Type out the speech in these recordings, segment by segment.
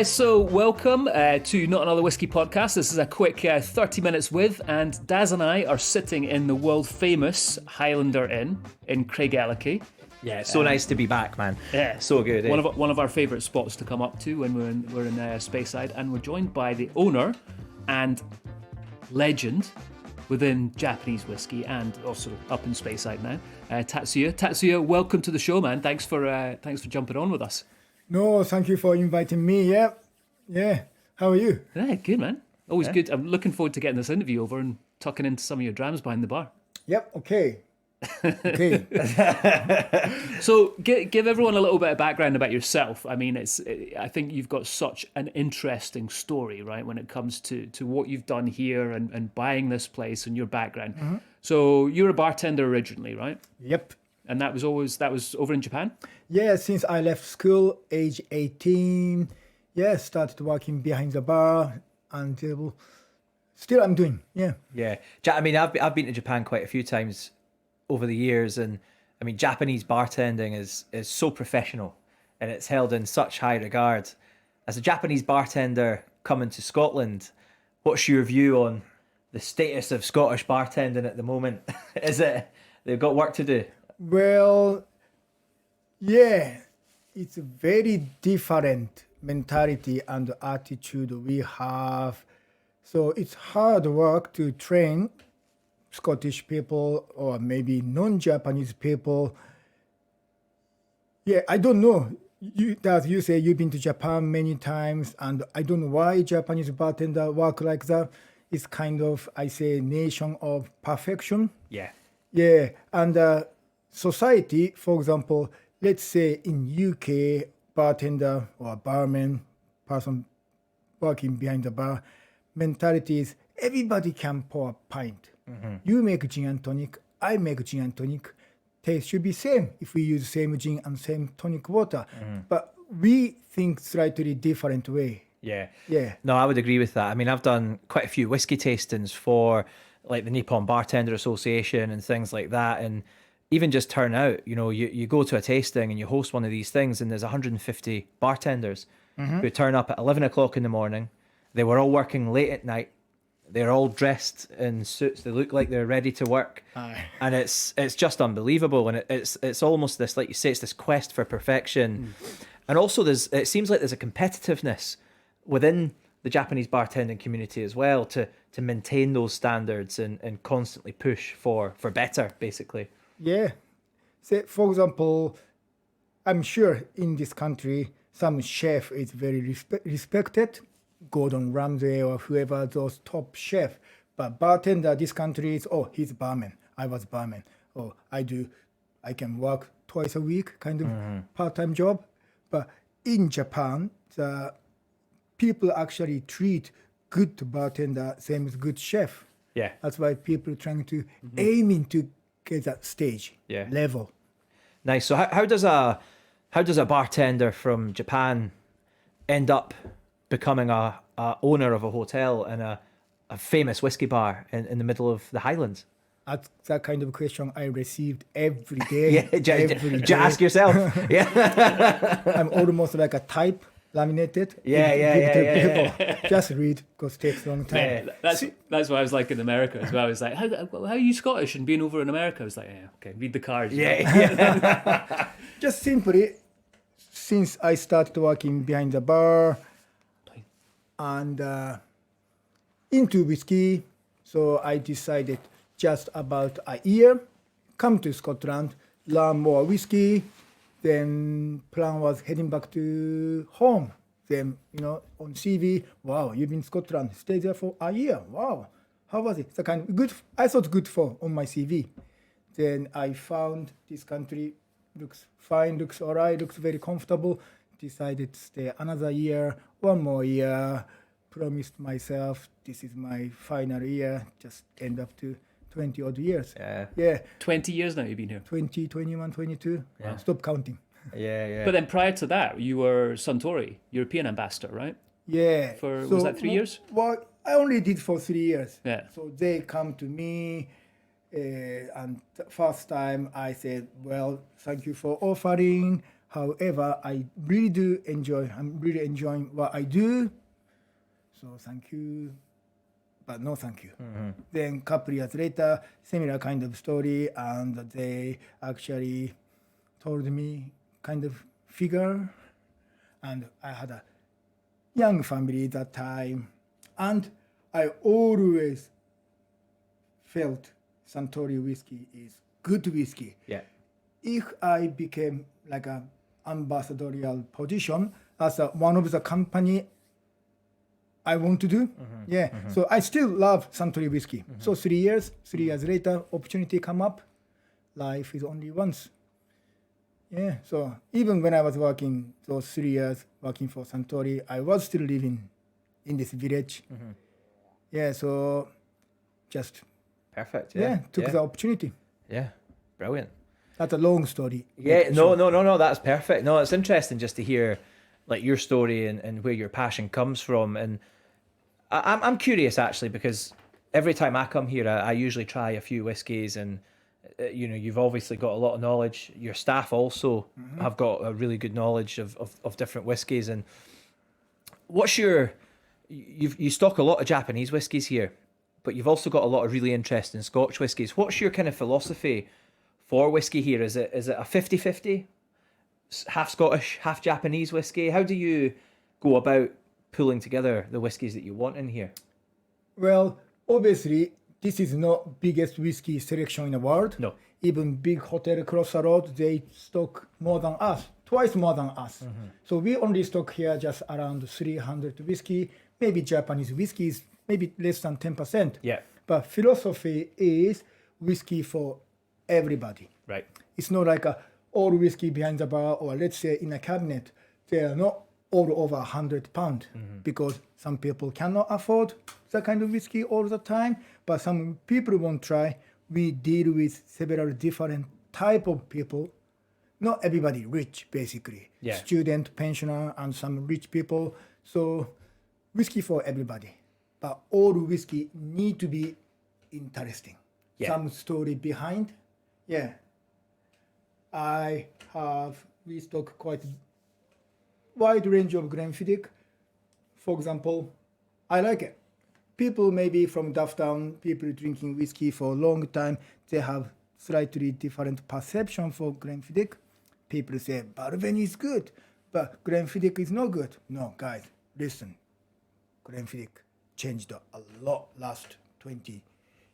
guys, so welcome to Not Another Whiskey Podcast. This is a quick 30 minutes with, and Daz and I are sitting in the world famous Highlander Inn in Craigellachie. Yeah, it's so nice to be back, man. Yeah, so good. One of our favourite spots to come up to when we're in Speyside, and we're joined by the owner and legend within Japanese whiskey and also up in Speyside now, Tatsuya. Tatsuya, welcome to the show, man. Thanks for jumping on with us. No, thank you for inviting me. Yeah. How are you? Yeah, good, man. Always good. I'm looking forward to getting this interview over and tucking into some of your drams behind the bar. Yep. Okay. So give everyone a little bit of background about yourself. I mean, I think you've got such an interesting story, right, when it comes to what you've done here and buying this place and your background. Mm-hmm. So you're a bartender originally, right? Yep. And that was over in Japan? Yeah, since I left school, age 18, started working behind the bar until still I'm doing, yeah. Yeah, I mean, I've been to Japan quite a few times over the years, and I mean, Japanese bartending is so professional and it's held in such high regard. As a Japanese bartender coming to Scotland, what's your view on the status of Scottish bartending at the moment? Is it they've got work to do? Well, yeah, it's a very different mentality and attitude we have. So it's hard work to train Scottish people or maybe non-Japanese people. Yeah, I don't know. As you say, you've been to Japan many times, and I don't know why Japanese bartender work like that. It's kind of, I say, nation of perfection. Yeah. Yeah, and society, for example, let's say in UK, bartender or barman, person working behind the bar, mentality is everybody can pour a pint. Mm-hmm. You make gin and tonic, I make gin and tonic. Taste should be same if we use same gin and same tonic water. Mm-hmm. But we think slightly different way. Yeah. Yeah. No, I would agree with that. I mean, I've done quite a few whiskey tastings for like the Nippon Bartender Association and things like that, and even just turn out, you go to a tasting and you host one of these things and there's 150 bartenders who turn up at 11 o'clock in the morning. They were all working late at night. They're all dressed in suits. They look like they're ready to work. Aye. And it's just unbelievable. And it's almost this, like you say, it's this quest for perfection. And also it seems like there's a competitiveness within the Japanese bartending community as well to maintain those standards and constantly push for better, basically. Yeah. Say, for example, I'm sure in this country, some chef is very respected, Gordon Ramsay or whoever, those top chef. But bartender, this country is, he's barman. I was barman. I can work twice a week, kind of part-time job. But in Japan, the people actually treat good bartender same as good chef. Yeah. That's why people trying to aiming to get that stage level. Nice. So how does a bartender from Japan end up becoming a owner of a hotel and a famous whiskey bar in the middle of the Highlands? That's that kind of question I received every day. Just ask yourself. Yeah. I'm almost like a type laminated. Yeah. Just read because it takes a long time. Yeah, that's what I was like in America as well. I was like, how are you Scottish and being over in America? I was like, okay, read the cards. Yeah. Just simply, since I started working behind the bar and into whiskey, so I decided just about a year, come to Scotland, learn more whiskey. Then plan was heading back to home. Then, on CV, wow, you've been in Scotland, stay there for a year. Wow, how was it? It's kind of good. I thought good for on my CV. Then I found this country looks fine, looks all right, looks very comfortable. Decided to stay another year, one more year. Promised myself this is my final year. Just end up to 20 odd years. Yeah. 20 years now you've been here. 20, 21, 22. Yeah. Stop counting. Yeah. But then prior to that, you were Suntory, European ambassador, right? Yeah. Was that 3 years? Well, I only did for 3 years. Yeah. So they come to me, and the first time I said, well, thank you for offering. However, I really do enjoy. I'm really enjoying what I do. So thank you, but no thank you. Then couple years later, similar kind of story, and they actually told me kind of figure, and I had a young family that time, and I always felt Suntory whiskey is good whiskey. Yeah. If I became like a ambassadorial position as one of the company I want to do, so I still love Suntory whiskey. So 3 years later, opportunity come up. Life is only once. Yeah, so even when I was working those 3 years working for Suntory, I was still living in this village. Yeah, so just Perfect. took the opportunity. Yeah, brilliant. That's a long story. Yeah, no, that's perfect. No, it's interesting just to hear like your story and where your passion comes from. And I'm curious actually, because every time I come here, I usually try a few whiskies, and you know, you've obviously got a lot of knowledge. Your staff also have got a really good knowledge of different whiskies. And what's you stock a lot of Japanese whiskies here, but you've also got a lot of really interesting Scotch whiskies. What's your kind of philosophy for whiskey here? Is it a 50-50? Half Scottish, half Japanese whiskey? How do you go about pulling together the whiskies that you want in here? Well, obviously, this is not biggest whiskey selection in the world. No. Even big hotel across the road, they stock more than us, twice more than us. So we only stock here just around 300 whiskey. Maybe Japanese whiskey is maybe less than 10%. Yeah. But philosophy is whiskey for everybody. Right. It's not like all whiskey behind the bar, or let's say in a cabinet, they are not all over £100 because some people cannot afford that kind of whiskey all the time, but some people won't try. We deal with several different type of people. Not everybody rich, basically. Yeah. Student, pensioner, and some rich people. So whiskey for everybody. But all whiskey need to be interesting. Yeah. Some story behind. Yeah. I have restock quite wide range of Glenfiddich. For example, I like it. People maybe from Dufftown, people drinking whiskey for a long time, they have slightly different perception for Glenfiddich. People say Balvenie is good, but Glenfiddich is not good. No, guys, listen. Glenfiddich changed a lot last 20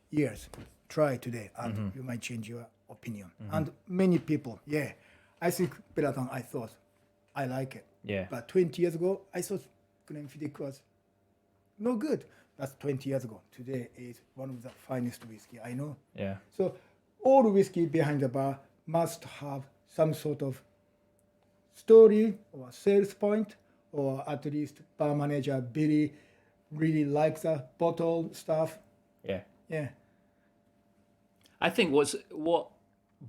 years. Try today, and you might change your opinion. And many people, I think better than I thought. I like it. Yeah. But 20 years ago, I thought Glenfiddich was no good. That's 20 years ago. Today is one of the finest whiskey I know. Yeah. So all whiskey behind the bar must have some sort of story or sales point, or at least bar manager really likes the bottle stuff. Yeah. Yeah. I think what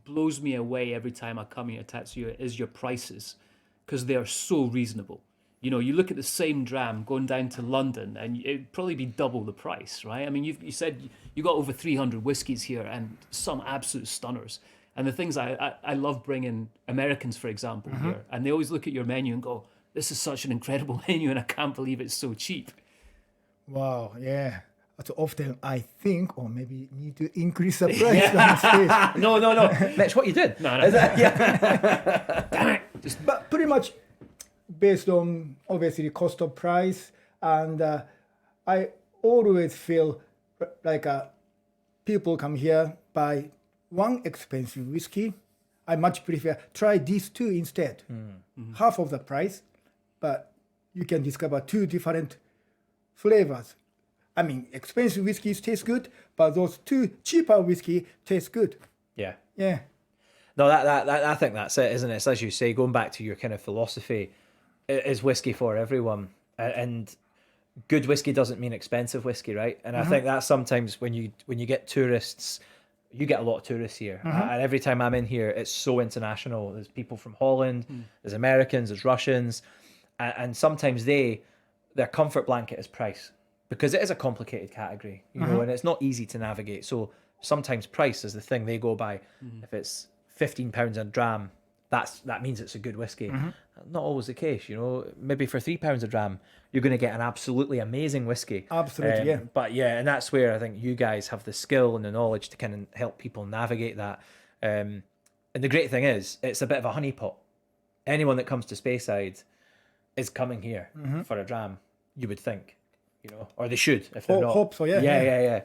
blows me away every time I come here, Tatsuya, is your prices, because they are so reasonable. You know, you look at the same dram going down to London, and it'd probably be double the price, right? I mean, you said you got over 300 whiskies here, and some absolute stunners. And the things I love bringing Americans, for example, here, and they always look at your menu and go, "This is such an incredible menu, and I can't believe it's so cheap." Wow, yeah. So often I think, or maybe need to increase the price. No. Mitch, what you did? No. Damn it. But pretty much based on obviously cost of price, and I always feel like people come here buy one expensive whiskey. I much prefer try these two instead. Half of the price, but you can discover two different flavors. I mean, expensive whiskeys taste good, but those two cheaper whiskey taste good. Yeah. Yeah. No, that I think that's it, isn't it? It's, as you say, going back to your kind of philosophy, it is whiskey for everyone, and good whiskey doesn't mean expensive whiskey, right? And I think that sometimes when you get tourists, you get a lot of tourists here, and every time I'm in here, it's so international. There's people from Holland, there's Americans, there's Russians, and sometimes their comfort blanket is price, because it is a complicated category, you know, and it's not easy to navigate. So sometimes price is the thing they go by. If it's £15 a dram, that means it's a good whiskey. Not always the case, you know. Maybe for £3 a dram, you're going to get an absolutely amazing whiskey. Absolutely, yeah. But yeah, and that's where I think you guys have the skill and the knowledge to kind of help people navigate that. And the great thing is, it's a bit of a honeypot. Anyone that comes to Speyside is coming here for a dram, you would think, you know, or they should if they're not. Hope so, yeah.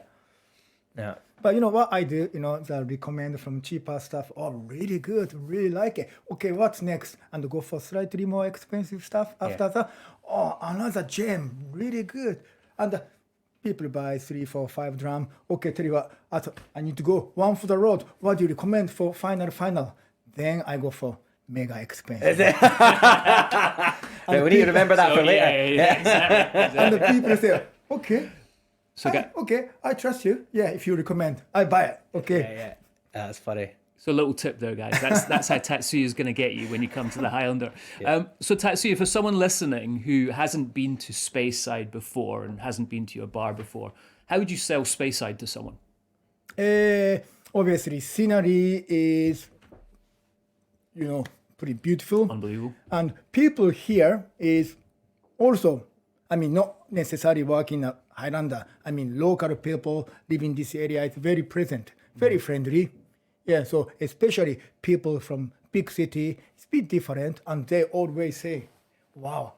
Yeah. But you know what I do? You know, the recommend from cheaper stuff. Oh, really good, really like it. Okay, what's next? And go for slightly more expensive stuff after that. Oh, another gem, really good. And people buy 3, 4, 5 dram. Okay, tell you what, I need to go one for the road. What do you recommend for final? Then I go for mega expensive. Right, we need to remember that for later. Yeah, exactly. And the people say, okay. So, Okay, I trust you. Yeah, if you recommend, I buy it. Okay. Yeah. That's funny. So a little tip there, guys. That's how Tatsuya is going to get you when you come to the Highlander. So Tatsuya, for someone listening who hasn't been to Speyside before and hasn't been to your bar before, how would you sell Speyside to someone? Obviously, scenery is, pretty beautiful. Unbelievable. And people here is also, not necessarily working at Highlander. Local people living in this area is very present, very friendly. Yeah, so especially people from big city, it's a bit different, and they always say, wow,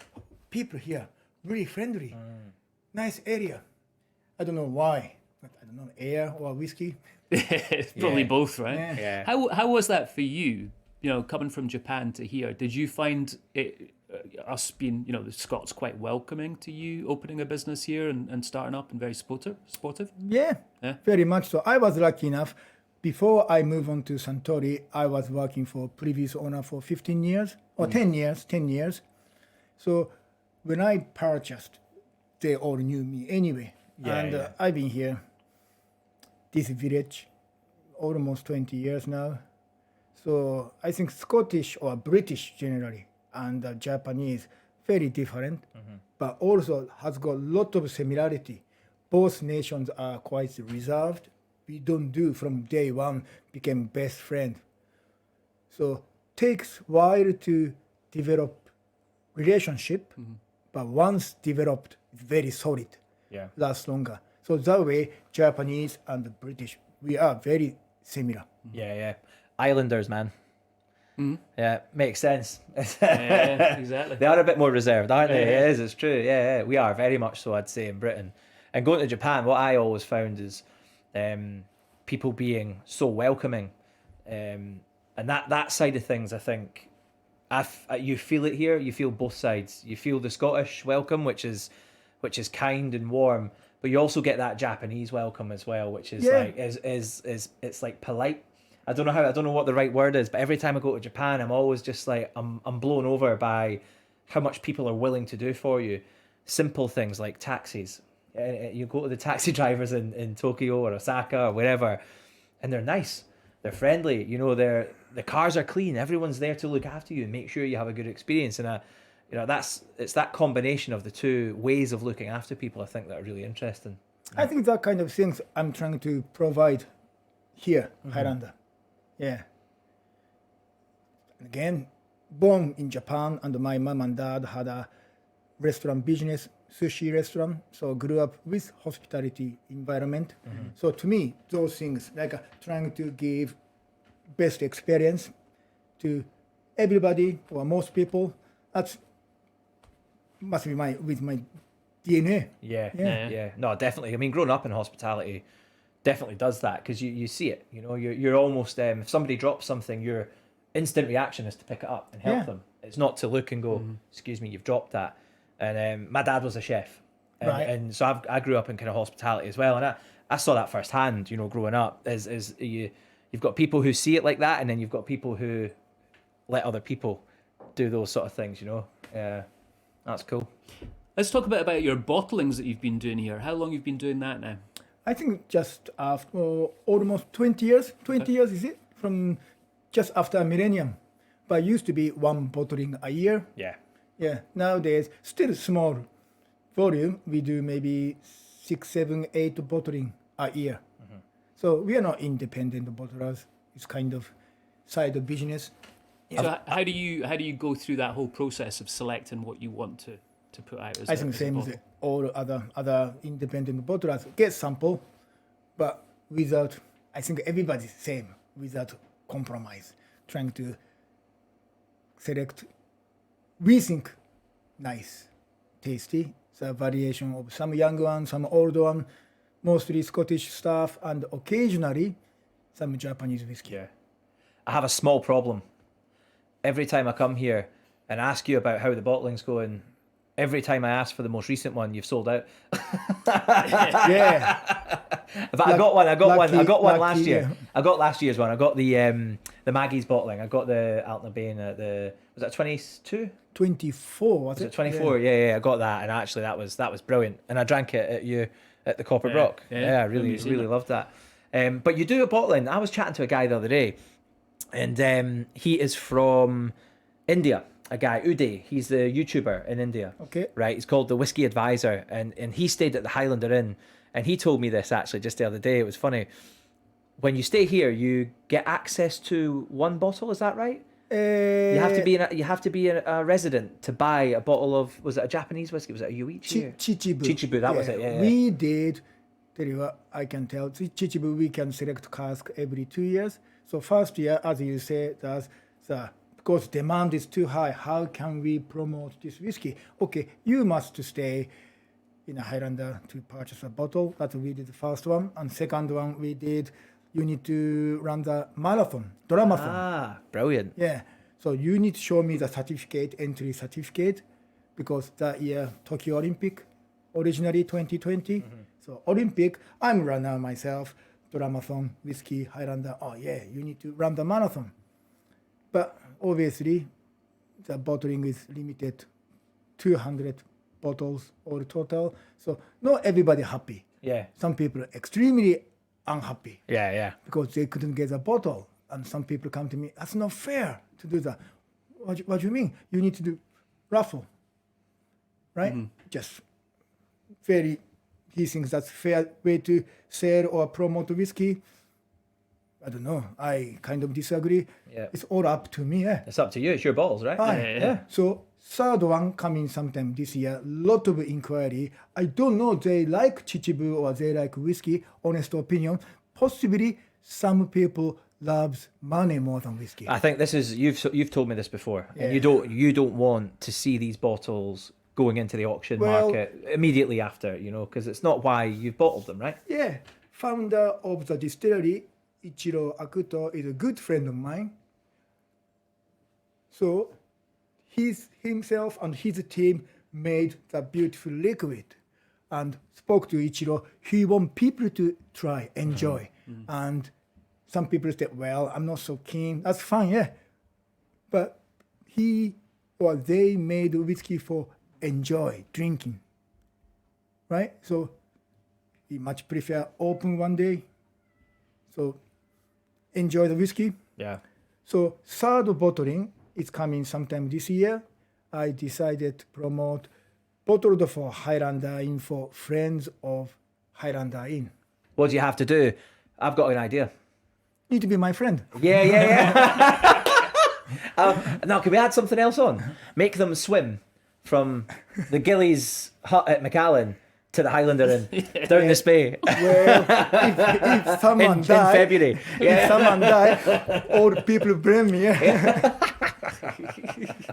people here, really friendly, nice area. I don't know why, but I don't know, air or whiskey. It's probably both, right? Yeah. How was that for you? Coming from Japan to here, did you find it, us being, the Scots quite welcoming to you opening a business here and starting up and very supportive? Yeah, very much so. I was lucky enough. Before I moved on to Suntory, I was working for previous owner for 15 years or 10 years. So when I purchased, they all knew me anyway. I've been here, this village, almost 20 years now. So I think Scottish or British generally and Japanese, very different, but also has got a lot of similarity. Both nations are quite reserved. We don't do from day one became best friend. So takes while to develop relationship, but once developed, it's very solid. Yeah. Lasts longer. So that way, Japanese and the British, we are very similar. Yeah. Islanders, man. Yeah, makes sense. Yeah, exactly. They are a bit more reserved, aren't they? It is, it's true. Yeah. We are very much so, I'd say, in Britain. And going to Japan, what I always found is people being so welcoming. And that side of things, I think, you feel it here. You feel both sides. You feel the Scottish welcome, which is kind and warm, but you also get that Japanese welcome as well, which is it's like polite. I don't know what the right word is, but every time I go to Japan, I'm always just like I'm blown over by how much people are willing to do for you. Simple things like taxis. You go to the taxi drivers in Tokyo or Osaka or wherever, and they're nice, they're friendly. The cars are clean. Everyone's there to look after you and make sure you have a good experience. And it's that combination of the two ways of looking after people, I think, that are really interesting. I think that kind of things I'm trying to provide here, Highlander. Yeah. Again, born in Japan, and my mom and dad had a restaurant business, sushi restaurant. So grew up with hospitality environment. So to me, those things, like trying to give best experience to everybody or most people, that must be with my DNA. Yeah. No, definitely. I mean, growing up in hospitality definitely does that, because you see it. You're almost if somebody drops something, your instant reaction is to pick it up and help them. It's not to look and go, excuse me, you've dropped that. And my dad was a chef, and so I grew up in kind of hospitality as well, and I saw that firsthand. Growing up, is you've got people who see it like that, and then you've got people who let other people do those sort of things. That's cool. Let's talk a bit about your bottlings that you've been doing here. How long you've been doing that now? I think just after almost 20 years. 20 years, is it? From just after millennium. But it used to be one bottling a year. Yeah. Nowadays, still small volume. We do maybe 6, 7, 8 bottling a year. So we are not independent bottlers. It's kind of side of business. So how do you go through that whole process of selecting what you want to put out? I think same as all other independent bottlers. Get sample, but without, I think everybody's same, without compromise. Trying to select, we think, nice, tasty. The variation of some young one, some old one, mostly Scottish stuff, and occasionally some Japanese whiskey. Yeah. I have a small problem. Every time I come here and ask you about how the bottling's going, every time I ask for the most recent one, you've sold out. Yeah. But I got one last year. Yeah. I got last year's one. I got the Maggie's bottling. I got the Altna Bain at was that 22? 24, was Was it 24? Yeah, I got that, and actually that was brilliant. And I drank it at the Copper Rock. I really loved that. But you do a bottling. I was chatting to a guy the other day, and he is from India. A guy, Uday. He's the YouTuber in India. Okay. Right. He's called the Whiskey Advisor, and he stayed at the Highlander Inn, and he told me this actually just the other day. It was funny. When you stay here, you get access to one bottle. Is that right? You have to be a resident to buy a bottle of, was it a Japanese whiskey? Was it a Yoichi? Chichibu. That was it. Yeah. We did. Tell you what, I can tell. Chichibu, we can select cask every 2 years. So first year, as you say, because demand is too high, how can we promote this whiskey? Okay, you must stay in a Highlander to purchase a bottle. That's we did the first one. And second one we did, you need to run the dramathon. Ah, brilliant. Yeah. So you need to show me the certificate, entry certificate, because that year Tokyo Olympic, originally 2020. So Olympic, I'm runner myself, dramathon, whiskey, Highlander. Oh yeah, you need to run the marathon. But obviously, the bottling is limited, 200 bottles all total. So not everybody happy. Yeah. Some people are extremely unhappy. Yeah. Because they couldn't get a bottle. And some people come to me, that's not fair to do that. What do you mean? You need to do raffle, right? Just he thinks that's fair way to sell or promote whiskey. I don't know. I kind of disagree. Yeah. It's all up to me. Yeah. It's up to you. It's your bottles, right? Yeah. So third one coming sometime this year. Lot of inquiry. I don't know they like Chichibu or they like whiskey. Honest opinion. Possibly some people loves money more than whiskey. I think this is you've told me this before, and Yeah. you don't want to see these bottles going into the auction market immediately after, because it's not why you've bottled them, right? Yeah. Founder of the distillery, Ichiro Akuto, is a good friend of mine. So himself and his team made the beautiful liquid and spoke to Ichiro. He want people to try, enjoy. And some people said, well, I'm not so keen. That's fine, yeah. But they made whiskey for enjoy, drinking. Right? So he much prefer open one day. So enjoy the whiskey. Yeah. So third bottling is coming sometime this year. I decided to promote bottled for Highlander Inn for friends of Highlander Inn. What do you have to do? I've got an idea. Need to be my friend. Yeah. Now, can we add something else on? Make them swim from the Gillies hut at McAllen to the Highlander Inn down the Spey. Well, if someone in die, February. if someone die, all people blame me.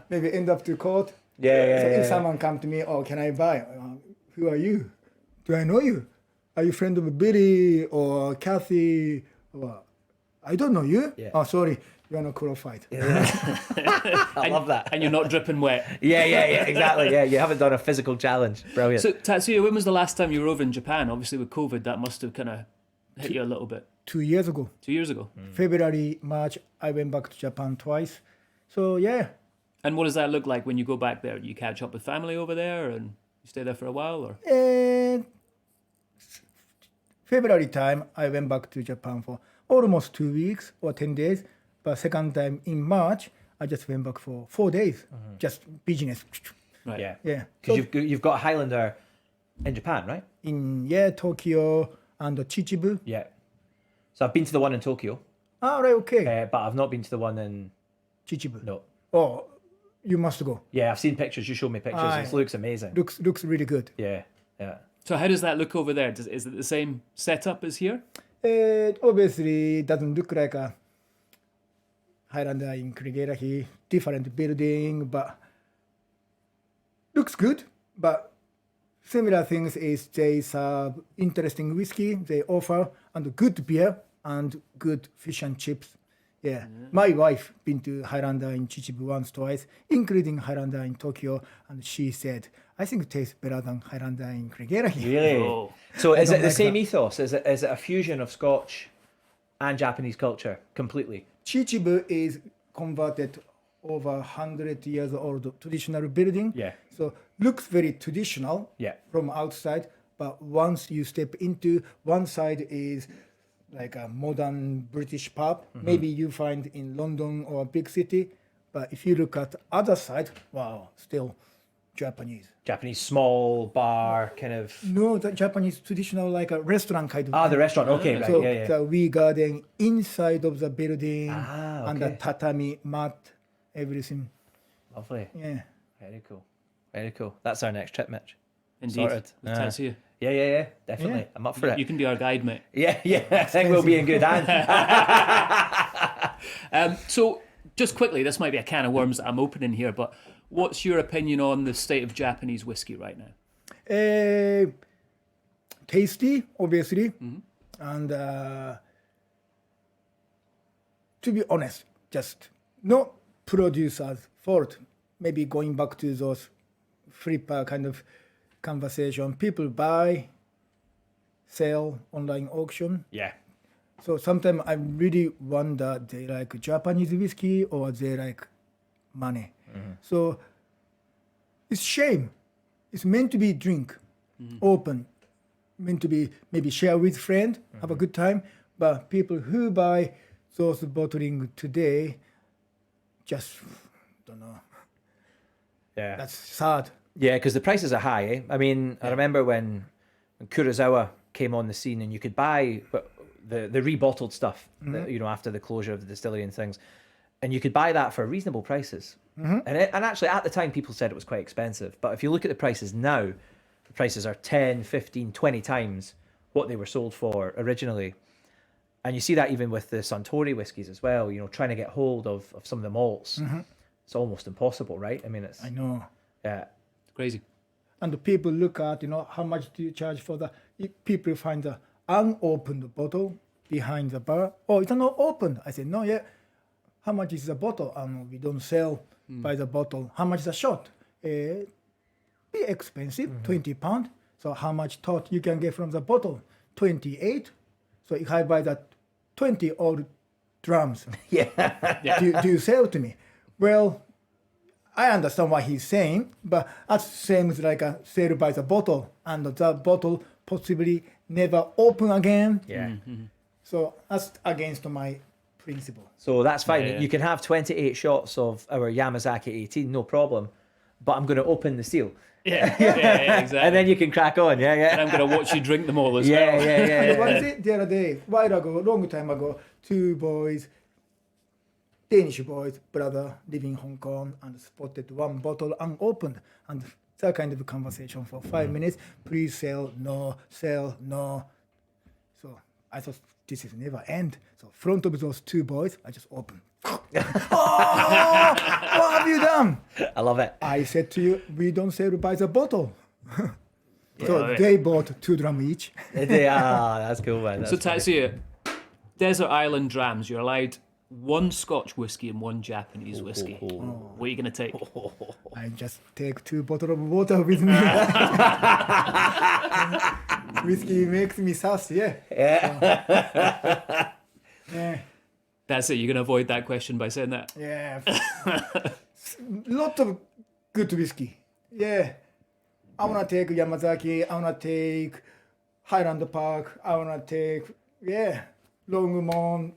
Maybe end up to court. So if someone come to me, oh, can I buy? Who are you? Do I know you? Are you friend of Billy or Kathy? Or, I don't know you. Yeah. Oh, sorry. You are not qualified. I love that. And you're not dripping wet. Yeah, exactly. Yeah, you haven't done a physical challenge. Brilliant. So, Tatsuya, when was the last time you were over in Japan? Obviously, with COVID, that must have kind of hit you a little bit. 2 years ago. 2 years ago. February, March, I went back to Japan twice. So, yeah. And what does that look like when you go back there? Do you catch up with family over there and you stay there for a while? Or And February time, I went back to Japan for almost 2 weeks or 10 days. But second time in March, I just went back for 4 days, just business. Right. Yeah. So Because you've got Highlander in Japan, right? in Tokyo and Chichibu. Yeah. So I've been to the one in Tokyo, All right, okay. but I've not been to the one in Chichibu? No. Oh, you must go. Yeah, I've seen pictures. You showed me pictures. Aye. It looks amazing. Looks really good. Yeah, yeah. So how does that look over there? Is it the same setup as here? It obviously doesn't look like a Highlander in Kurigerahi, different building, but looks good. But similar things is they serve interesting whiskey, they offer, and good beer and good fish and chips. Yeah. My wife been to Highlander in Chichibu once, twice, including Highlander in Tokyo, and she said, I think it tastes better than Highlander in Kurigerahi. Really? Oh. So is it don't the like same that. ethos? Is it a fusion of Scotch and Japanese culture completely? Chichibu is converted over 100 years old traditional building. Yeah. So looks very traditional Yeah. from outside, but once you step into one side is like a modern British pub. Maybe you find in London or a big city, but if you look at other side, wow, still Japanese. Japanese small bar kind of. No, the Japanese traditional like a restaurant kind of. Ah, the restaurant. Okay, right. So Yeah, yeah. the wee garden inside of the building and the okay. tatami mat, everything. Lovely. Yeah. Very cool. Very cool. That's our next trip, Mitch. Indeed. Sorted. With Tatsuya. Yeah. Definitely. Yeah. I'm up for it. You can be our guide, mate. Yeah. I think we'll be in good hands. So, just quickly, this might be a can of worms that I'm opening here, but what's your opinion on the state of Japanese whiskey right now? Tasty, obviously, and to be honest, just not producers' fault. Maybe going back to those flipper kind of conversation, people buy, sell, online auction. Yeah. So sometimes I really wonder they like Japanese whiskey or they like money. So it's shame. It's meant to be drink, open, meant to be maybe share with friend, have a good time. But people who buy those bottling today, just don't know. Yeah. That's sad. Yeah, because the prices are high. Eh? I mean, I remember when Kurosawa came on the scene, and you could buy the rebottled stuff, you know, after the closure of the distillery and things, and you could buy that for reasonable prices. And actually, at the time, people said it was quite expensive. But if you look at the prices now, the prices are 10, 15, 20 times what they were sold for originally. And you see that even with the Suntory whiskies as well, you know, trying to get hold of some of the malts. It's almost impossible, right? I mean, it's... I know. Yeah. Crazy. And the people look at, you know, how much do you charge for the... If people find the unopened bottle behind the bar. Oh, it's not open. I said, no, yeah. How much is the bottle? We don't sell by the bottle. How much is a shot? Be expensive, £20. So how much tot you can get from the bottle? 28. So if I buy that 20 old drums, do you sell to me? Well, I understand what he's saying, but that's same as like a sale by the bottle, and the bottle possibly never open again. Yeah. So that's against my principle. So that's fine. Yeah. You can have 28 shots of our Yamazaki 18, no problem. But I'm going to open the seal. Yeah, exactly. And then you can crack on. Yeah. And I'm going to watch you drink them all as well. And what is it? The other day, while ago, long time ago, two boys, Danish boys, brother, living in Hong Kong, and spotted one bottle unopened. And that kind of conversation for 5 minutes. Please sell, no. So I thought this is never end. So front of those two boys, I just opened. Oh, what have you done? I love it. I said to you, we don't sell by the bottle. So they bought 2 drum each. That's cool, man. So Tatsuya, Desert Island Drams, you're allowed 1 Scotch whiskey and 1 Japanese whiskey. What are you going to take? I just take 2 bottles of water with me. Whiskey makes me thirsty, yeah. That's it, you're going to avoid that question by saying that? Yeah. Lot of good whiskey. Yeah. I want to take Yamazaki. I want to take Highland Park. I want to take, Longmont,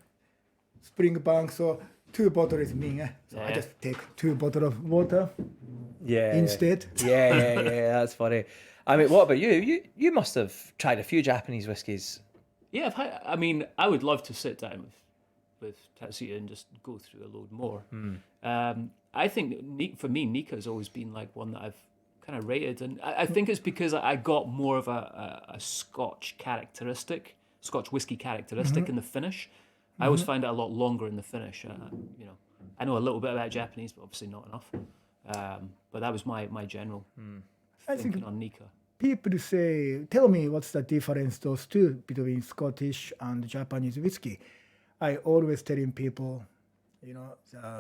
Springbank. So 2 bottles is me. So I just take 2 bottles of water instead. Yeah, that's funny. I mean, what about you? You must have tried a few Japanese whiskies. Yeah, I would love to sit down with with Tatsuya and just go through a load more. I think for me, Nika has always been like one that I've kind of rated, and I think it's because I got more of a Scotch whiskey characteristic in the finish. I always find it a lot longer in the finish. I know a little bit about Japanese, but obviously not enough. But that was my general thinking on Nika. People tell me what's the difference those two between Scottish and Japanese whiskey. I always telling people,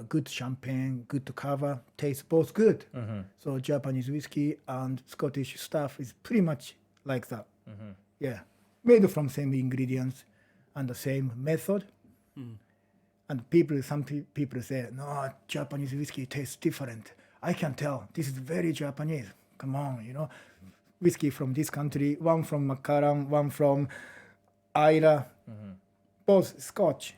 good champagne, good to cover, tastes both good. So Japanese whiskey and Scottish stuff is pretty much like that. Yeah, made from same ingredients and the same method. And some people say, no, Japanese whiskey tastes different. I can tell. This is very Japanese. Come on, whiskey from this country, one from Macallan, one from Islay, both Scotch,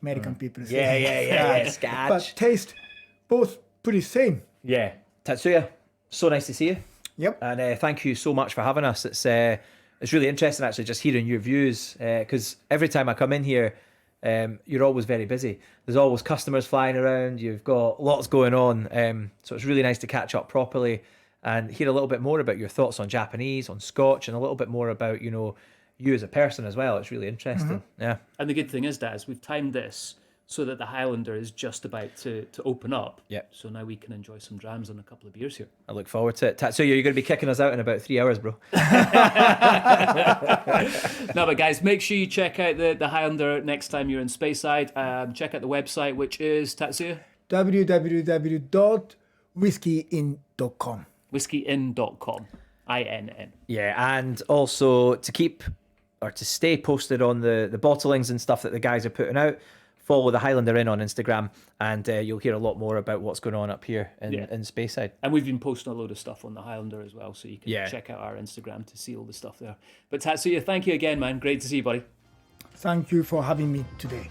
American people say. Yeah, Scotch. But taste both pretty same. Yeah. Tatsuya, so nice to see you. Yep. And thank you so much for having us. It's really interesting actually just hearing your views, because every time I come in here, you're always very busy. There's always customers flying around. You've got lots going on. So it's really nice to catch up properly and hear a little bit more about your thoughts on Japanese, on Scotch, and a little bit more about, you as a person as well. It's really interesting. Yeah. And the good thing is, Daz, we've timed this so that the Highlander is just about to open up. Yeah. So now we can enjoy some drams and a couple of beers here. I look forward to it. Tatsuya, you're going to be kicking us out in about 3 hours, bro. No, but guys, make sure you check out the Highlander next time you're in Speyside. Check out the website, which is, Tatsuya? www.whiskyin.com. Whiskyinn.com. INN. Yeah, and also to stay posted on the bottlings and stuff that the guys are putting out, follow the Highlander Inn on Instagram, and you'll hear a lot more about what's going on up here in Speyside. And we've been posting a load of stuff on the Highlander as well, so you can check out our Instagram to see all the stuff there. But Tatsuya, thank you again, man. Great to see you, buddy. Thank you for having me today.